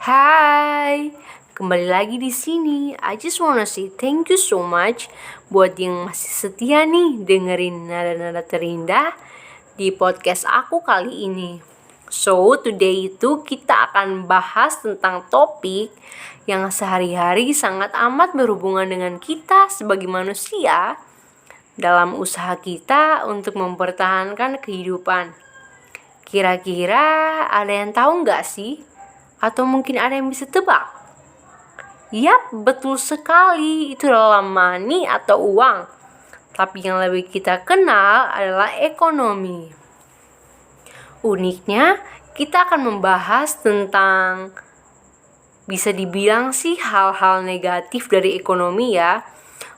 Hai, kembali lagi di sini. I just wanna say thank you so much buat yang masih setia nih dengerin nada-nada terindah di podcast aku kali ini. So, today itu kita akan bahas tentang topik yang sehari-hari sangat amat berhubungan dengan kita sebagai manusia dalam usaha kita untuk mempertahankan kehidupan. Kira-kira ada yang tahu nggak sih? Atau mungkin ada yang bisa tebak? Yap, betul sekali. Itu adalah money atau uang. Tapi yang lebih kita kenal adalah ekonomi. Uniknya, kita akan membahas tentang bisa dibilang sih hal-hal negatif dari ekonomi ya.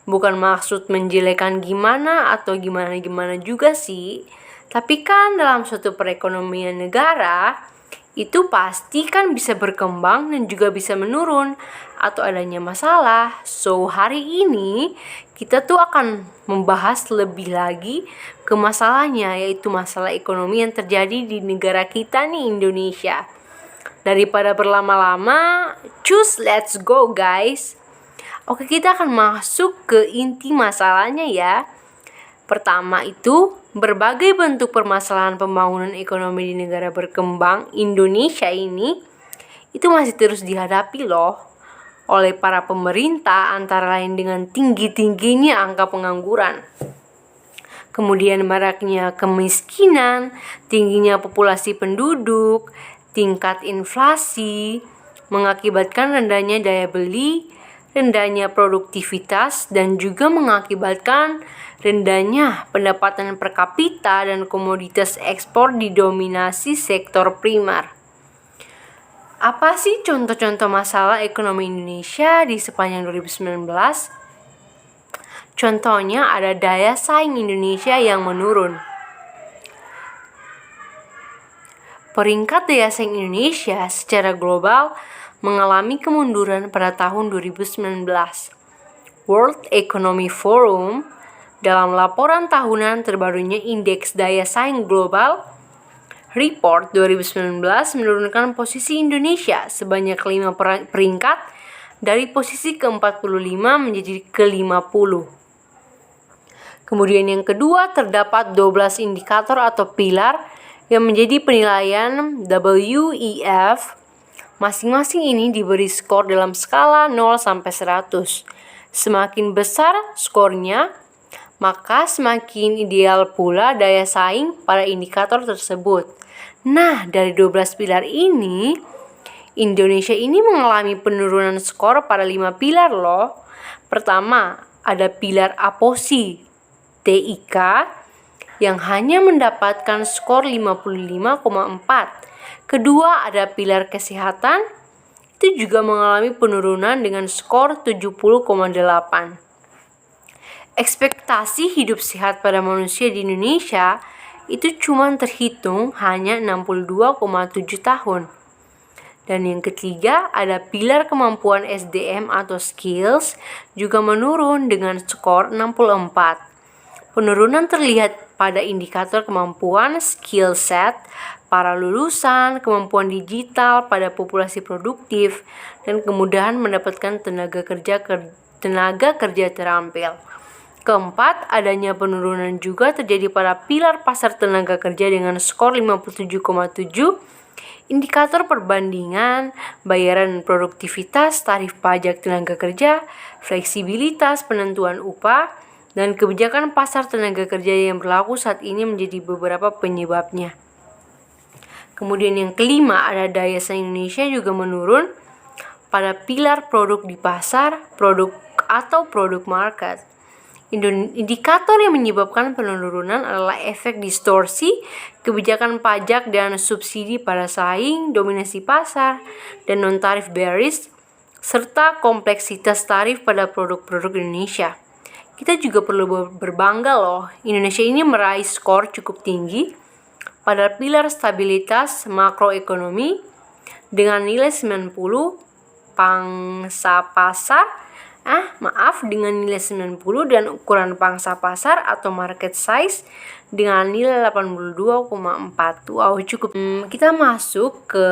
Bukan maksud menjelekan gimana atau gimana-gimana juga sih. Tapi kan dalam suatu perekonomian negara, itu pasti kan bisa berkembang dan juga bisa menurun atau adanya masalah. So, hari ini kita tuh akan membahas lebih lagi ke masalahnya, yaitu masalah ekonomi yang terjadi di negara kita nih, Indonesia. Daripada berlama-lama, let's go guys. Oke, kita akan masuk ke inti masalahnya ya. Pertama itu, berbagai bentuk permasalahan pembangunan ekonomi di negara berkembang Indonesia ini itu masih terus dihadapi loh oleh para pemerintah, antara lain dengan tinggi-tingginya angka pengangguran, kemudian maraknya kemiskinan, tingginya populasi penduduk, tingkat inflasi, mengakibatkan rendahnya daya beli, rendahnya produktivitas, dan juga mengakibatkan rendahnya pendapatan per kapita dan komoditas ekspor didominasi sektor primer. Apa sih contoh-contoh masalah ekonomi Indonesia di sepanjang 2019? Contohnya ada daya saing Indonesia yang menurun. Peringkat daya saing Indonesia secara global mengalami kemunduran pada tahun 2019. World Economic Forum dalam laporan tahunan terbarunya Indeks Daya Saing Global Report 2019 menurunkan posisi Indonesia sebanyak 5 peringkat dari posisi ke-45 menjadi ke-50. Kemudian yang kedua, terdapat 12 indikator atau pilar yang menjadi penilaian WEF. Masing-masing ini diberi skor dalam skala 0 sampai 100. Semakin besar skornya, maka semakin ideal pula daya saing pada indikator tersebut. Nah, dari 12 pilar ini, Indonesia ini mengalami penurunan skor pada 5 pilar loh. Pertama, ada pilar APOSI TIK yang hanya mendapatkan skor 55,4. Kedua, ada pilar kesehatan, itu juga mengalami penurunan dengan skor 70,8. Ekspektasi hidup sehat pada manusia di Indonesia itu cuma terhitung hanya 62,7 tahun. Dan yang ketiga, ada pilar kemampuan SDM atau skills juga menurun dengan skor 64. Penurunan terlihat pada indikator kemampuan skill set para lulusan, kemampuan digital pada populasi produktif, dan kemudahan mendapatkan tenaga kerja terampil. Keempat, adanya penurunan juga terjadi pada pilar pasar tenaga kerja dengan skor 57,7, indikator perbandingan, bayaran produktivitas, tarif pajak tenaga kerja, fleksibilitas penentuan upah, dan kebijakan pasar tenaga kerja yang berlaku saat ini menjadi beberapa penyebabnya. Kemudian yang kelima, ada daya saing Indonesia juga menurun pada pilar produk di pasar, produk market. Indikator yang menyebabkan penurunan adalah efek distorsi, kebijakan pajak dan subsidi pada saing, dominasi pasar, dan non-tarif bearish, serta kompleksitas tarif pada produk-produk Indonesia. Kita juga perlu berbangga loh, Indonesia ini meraih skor cukup tinggi pada pilar stabilitas makroekonomi dengan nilai 90, pangsa pasar dengan nilai 90 dan ukuran pangsa pasar atau market size dengan nilai 82,4. Wow, cukup. Kita masuk ke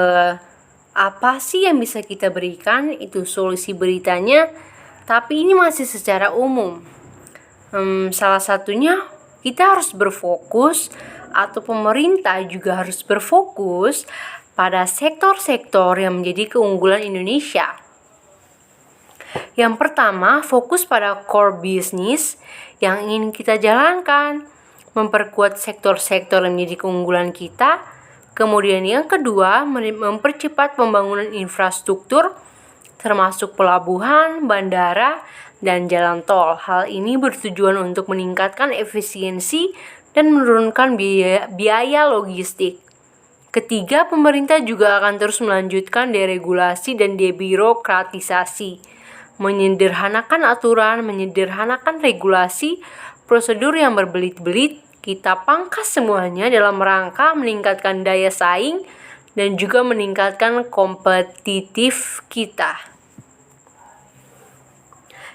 Apa sih yang bisa kita berikan? Itu solusi beritanya, tapi ini masih secara umum. Salah satunya kita harus berfokus, atau pemerintah juga harus berfokus pada sektor-sektor yang menjadi keunggulan Indonesia. Yang pertama, fokus pada core business yang ingin kita jalankan, memperkuat sektor-sektor yang menjadi keunggulan kita. Kemudian yang kedua, mempercepat pembangunan infrastruktur termasuk pelabuhan, bandara, dan jalan tol. Hal ini bertujuan untuk meningkatkan efisiensi dan menurunkan biaya logistik. Ketiga, pemerintah juga akan terus melanjutkan deregulasi dan debirokratisasi, menyederhanakan aturan, menyederhanakan regulasi, prosedur yang berbelit-belit. Kita pangkas semuanya dalam rangka meningkatkan daya saing dan juga meningkatkan kompetitif kita.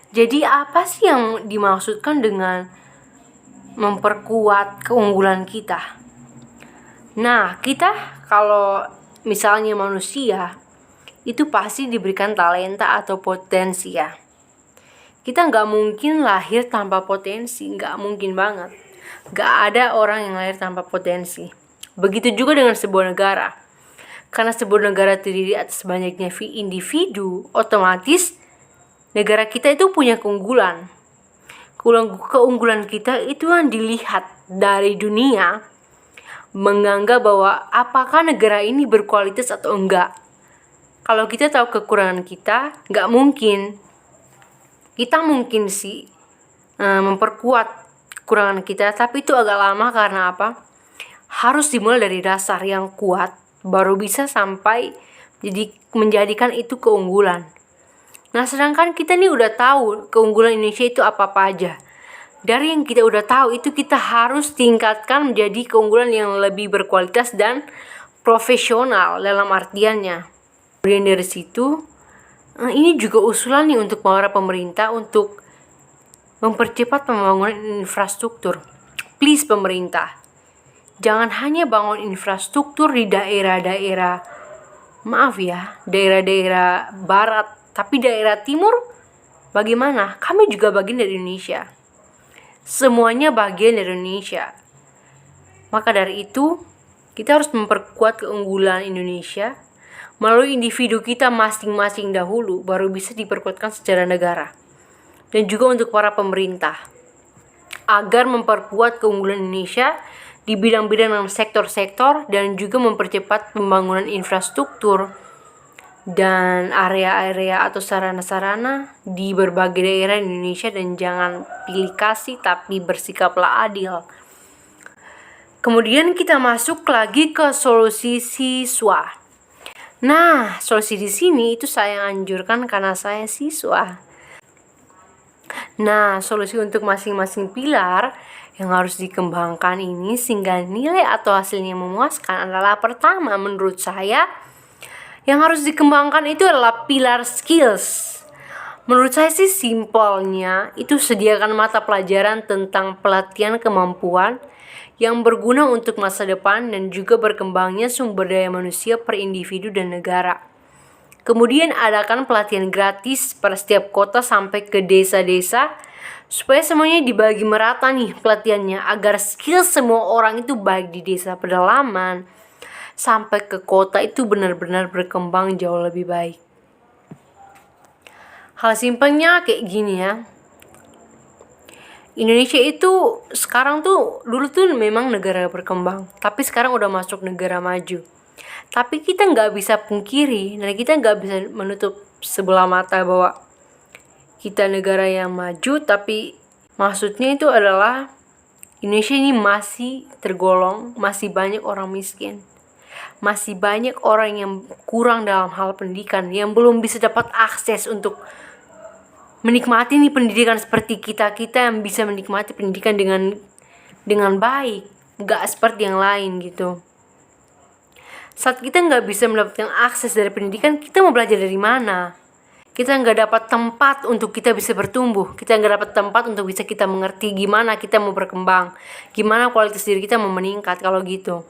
Jadi apa sih yang dimaksudkan dengan memperkuat keunggulan kita? Nah, kita kalau misalnya manusia itu pasti diberikan talenta atau potensi ya. Kita nggak mungkin lahir tanpa potensi, nggak mungkin banget. Nggak ada orang yang lahir tanpa potensi. Begitu juga dengan sebuah negara. Karena sebuah negara terdiri atas banyaknya individu, otomatis negara kita itu punya keunggulan. Keunggulan kita itu yang dilihat dari dunia, menganggap bahwa apakah negara ini berkualitas atau enggak. Kalau kita tahu kekurangan kita, nggak mungkin. Kita mungkin sih memperkuat kekurangan kita, tapi itu agak lama. Karena apa? Harus dimulai dari dasar yang kuat, baru bisa sampai menjadikan itu keunggulan. Nah, sedangkan kita nih udah tahu keunggulan Indonesia itu apa-apa aja. Dari yang kita udah tahu itu kita harus tingkatkan menjadi keunggulan yang lebih berkualitas dan profesional dalam artiannya. Kemudian dari situ, ini juga usulan nih untuk para pemerintah untuk mempercepat pembangunan infrastruktur. Please pemerintah, jangan hanya bangun infrastruktur di daerah-daerah barat, tapi daerah timur bagaimana? Kami juga bagian dari Indonesia. Semuanya bagian dari Indonesia. Maka dari itu, kita harus memperkuat keunggulan Indonesia melalui individu kita masing-masing dahulu, baru bisa diperkuatkan secara negara. Dan juga untuk para pemerintah, agar memperkuat keunggulan Indonesia di bidang-bidang dalam sektor-sektor dan juga mempercepat pembangunan infrastruktur dan area-area atau sarana-sarana di berbagai daerah Indonesia. Dan jangan pilih kasih, tapi bersikaplah adil. Kemudian kita masuk lagi ke solusi siswa. Nah, solusi di sini itu saya anjurkan karena saya siswa. Nah, solusi untuk masing-masing pilar yang harus dikembangkan ini sehingga nilai atau hasilnya memuaskan adalah, pertama, menurut saya yang harus dikembangkan itu adalah pilar skills. Menurut saya sih simpelnya itu sediakan mata pelajaran tentang pelatihan kemampuan yang berguna untuk masa depan dan juga berkembangnya sumber daya manusia per individu dan negara. Kemudian adakan pelatihan gratis pada setiap kota sampai ke desa-desa supaya semuanya dibagi merata nih pelatihannya, agar skill semua orang itu baik di desa pedalaman sampai ke kota itu benar-benar berkembang jauh lebih baik. Hal simpelnya kayak gini ya. Indonesia itu sekarang tuh, dulu tuh memang negara berkembang, tapi sekarang udah masuk negara maju. Tapi kita nggak bisa pungkiri dan kita nggak bisa menutup sebelah mata bahwa kita negara yang maju, tapi maksudnya itu adalah Indonesia ini masih tergolong, masih banyak orang miskin. Masih banyak orang yang kurang dalam hal pendidikan, yang belum bisa dapat akses untuk menikmati nih pendidikan seperti kita yang bisa menikmati pendidikan dengan baik, nggak seperti yang lain gitu. Saat kita nggak bisa mendapatkan akses dari pendidikan, kita mau belajar dari mana? Kita nggak dapat tempat untuk kita bisa bertumbuh. Kita nggak dapat tempat untuk bisa kita mengerti gimana kita mau berkembang, gimana kualitas diri kita mau meningkat kalau gitu.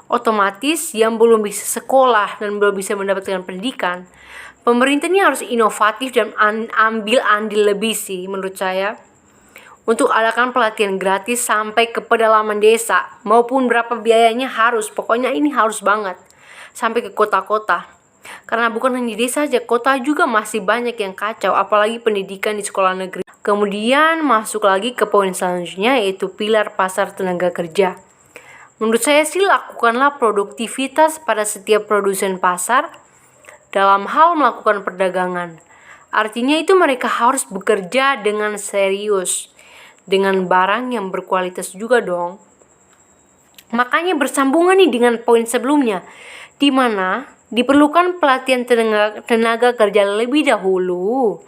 Otomatis yang belum bisa sekolah dan belum bisa mendapatkan pendidikan, pemerintah ini harus inovatif dan ambil andil lebih sih menurut saya. Untuk adakan pelatihan gratis sampai ke pedalaman desa, maupun berapa biayanya pokoknya ini harus banget. Sampai ke kota-kota. Karena bukan hanya di desa saja, kota juga masih banyak yang kacau, apalagi pendidikan di sekolah negeri. Kemudian masuk lagi ke poin selanjutnya, yaitu pilar pasar tenaga kerja. Menurut saya sih lakukanlah produktivitas pada setiap produsen pasar dalam hal melakukan perdagangan. Artinya itu mereka harus bekerja dengan serius, dengan barang yang berkualitas juga dong. Makanya bersambungan nih dengan poin sebelumnya, di mana diperlukan pelatihan tenaga kerja lebih dahulu,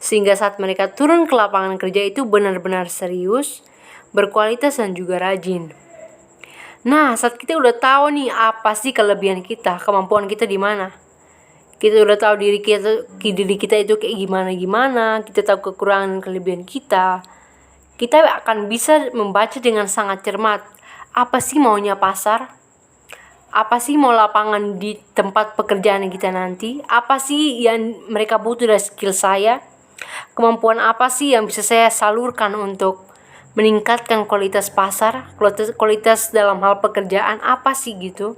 sehingga saat mereka turun ke lapangan kerja itu benar-benar serius, berkualitas dan juga rajin. Nah, saat kita udah tahu nih apa sih kelebihan kita, kemampuan kita di mana, kita udah tahu diri kita itu kayak gimana, kita tahu kekurangan dan kelebihan kita akan bisa membaca dengan sangat cermat apa sih maunya pasar, apa sih mau lapangan di tempat pekerjaan kita nanti, apa sih yang mereka butuh dari skill saya, kemampuan apa sih yang bisa saya salurkan untuk meningkatkan kualitas pasar, kualitas dalam hal pekerjaan apa sih gitu.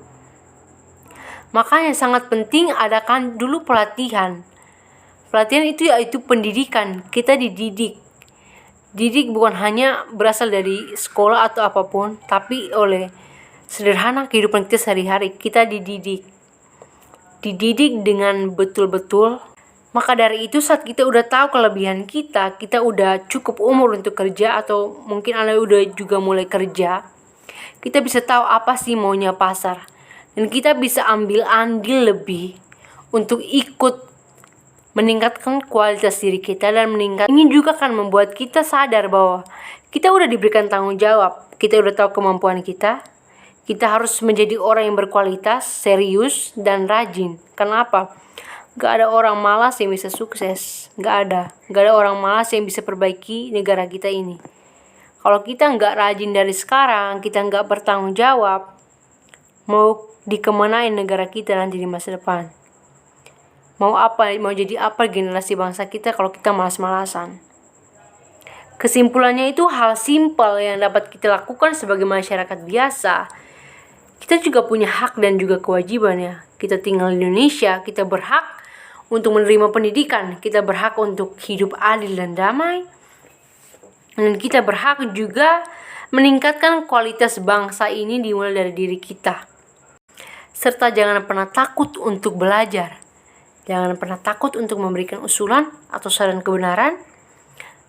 Makanya sangat penting adakan dulu pelatihan. Pelatihan itu yaitu pendidikan, kita dididik. Didik bukan hanya berasal dari sekolah atau apapun, tapi oleh sederhana kehidupan kita sehari-hari. Kita dididik dengan betul-betul. Maka dari itu saat kita udah tahu kelebihan kita udah cukup umur untuk kerja, atau mungkin Anda udah juga mulai kerja, kita bisa tahu apa sih maunya pasar, dan kita bisa ambil andil lebih untuk ikut meningkatkan kualitas diri kita dan ini juga akan membuat kita sadar bahwa kita udah diberikan tanggung jawab, kita udah tahu kemampuan kita harus menjadi orang yang berkualitas, serius, dan rajin. Kenapa? Gak ada orang malas yang bisa sukses, gak ada orang malas yang bisa perbaiki negara kita ini. Kalau kita gak rajin dari sekarang, kita gak bertanggung jawab, mau dikemanain negara kita nanti di masa depan? Mau jadi apa generasi bangsa kita kalau kita malas-malasan? Kesimpulannya itu hal simpel yang dapat kita lakukan sebagai masyarakat biasa. Kita juga punya hak dan juga kewajiban ya. Kita tinggal di Indonesia, kita berhak untuk menerima pendidikan, kita berhak untuk hidup adil dan damai, dan kita berhak juga meningkatkan kualitas bangsa ini dimulai dari diri kita. Serta jangan pernah takut untuk belajar. Jangan pernah takut untuk memberikan usulan atau saran kebenaran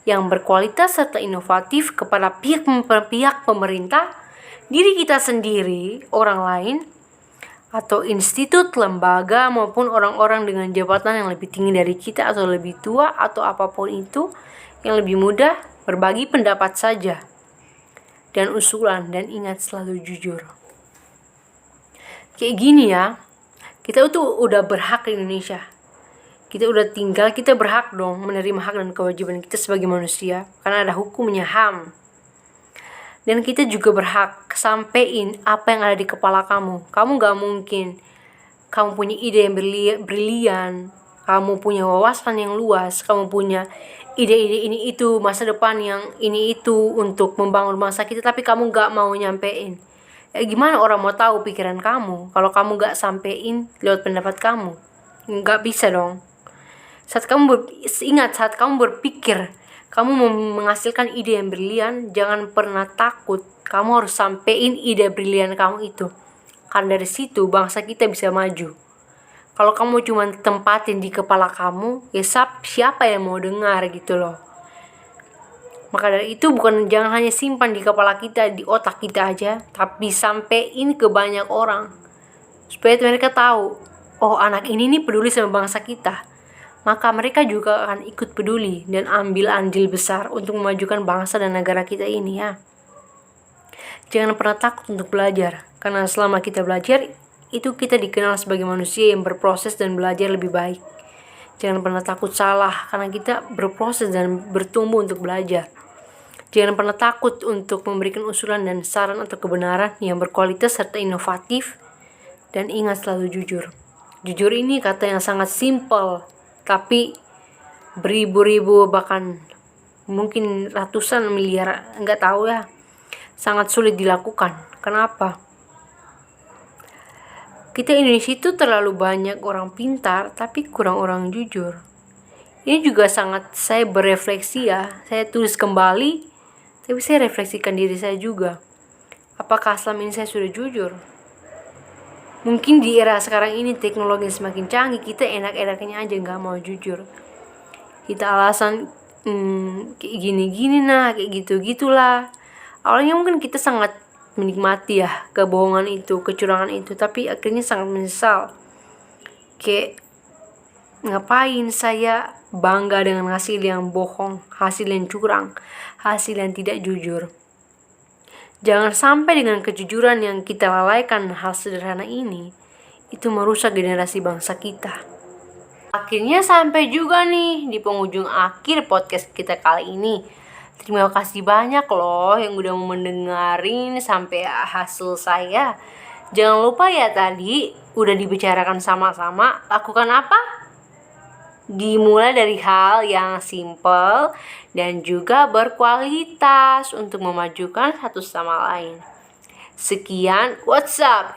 yang berkualitas serta inovatif kepada pihak pemerintah, diri kita sendiri, orang lain, atau institut, lembaga, maupun orang-orang dengan jabatan yang lebih tinggi dari kita atau lebih tua atau apapun itu yang lebih mudah, berbagi pendapat saja dan usulan, dan ingat selalu jujur. Kayak gini ya, kita tuh udah berhak di Indonesia. Kita udah tinggal, kita berhak dong menerima hak dan kewajiban kita sebagai manusia, karena ada hukumnya, HAM. Dan kita juga berhak sampein apa yang ada di kepala kamu. Kamu gak mungkin kamu punya ide yang brilian, kamu punya wawasan yang luas, kamu punya ide-ide ini itu, masa depan yang ini itu untuk membangun bangsa kita, tapi kamu gak mau nyampein. Gimana orang mau tahu pikiran kamu kalau kamu gak sampein lewat pendapat kamu? Gak bisa dong. Saat kamu berpikir, kamu menghasilkan ide yang brilian, jangan pernah takut. Kamu harus sampein ide brilian kamu itu, karena dari situ bangsa kita bisa maju. Kalau kamu cuma tempatin di kepala kamu, ya siapa yang mau dengar gitu loh. Maka dari itu jangan hanya simpan di kepala kita, di otak kita aja, tapi sampein ke banyak orang, supaya mereka tahu, oh anak ini nih peduli sama bangsa kita. Maka mereka juga akan ikut peduli dan ambil andil besar untuk memajukan bangsa dan negara kita ini ya. Jangan pernah takut untuk belajar, karena selama kita belajar, itu kita dikenal sebagai manusia yang berproses dan belajar lebih baik. Jangan pernah takut salah, karena kita berproses dan bertumbuh untuk belajar. Jangan pernah takut untuk memberikan usulan dan saran atau kebenaran yang berkualitas serta inovatif. Dan ingat selalu jujur. Jujur ini kata yang sangat simpel, tapi beribu-ribu bahkan mungkin ratusan miliar, nggak tahu ya, sangat sulit dilakukan. Kenapa? Kita Indonesia itu terlalu banyak orang pintar tapi kurang orang jujur. Ini juga sangat saya berefleksi ya. Saya tulis kembali, tapi saya refleksikan diri saya juga. Apakah selama ini saya sudah jujur? Mungkin di era sekarang ini teknologi semakin canggih, kita enak-enaknya aja nggak mau jujur. Kita alasan kayak gini-gini kayak gitu-gitulah. Awalnya mungkin kita sangat menikmati ya kebohongan itu, kecurangan itu, tapi akhirnya sangat menyesal. Kayak ngapain saya bangga dengan hasil yang bohong, hasil yang curang, hasil yang tidak jujur. Jangan sampai dengan kejujuran yang kita lalaikan hal sederhana ini, itu merusak generasi bangsa kita. Akhirnya sampai juga nih di penghujung akhir podcast kita kali ini. Terima kasih banyak loh yang udah mau mendengarin sampai hasil saya. Jangan lupa ya tadi udah dibicarakan sama-sama, lakukan apa? Dimulai dari hal yang simple dan juga berkualitas untuk memajukan satu sama lain. Sekian, what's up?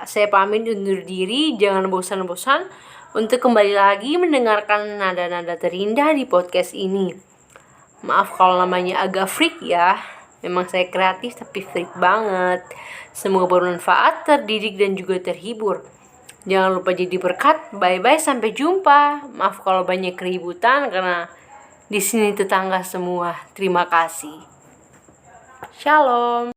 Saya pamit undur diri. Jangan bosan-bosan untuk kembali lagi mendengarkan nada-nada terindah di podcast ini. Maaf kalau namanya agak freak ya. Memang saya kreatif tapi freak banget. Semoga bermanfaat, terdidik dan juga terhibur. Jangan lupa jadi berkat. Bye-bye, sampai jumpa. Maaf kalau banyak keributan karena di sini tetangga semua. Terima kasih. Shalom.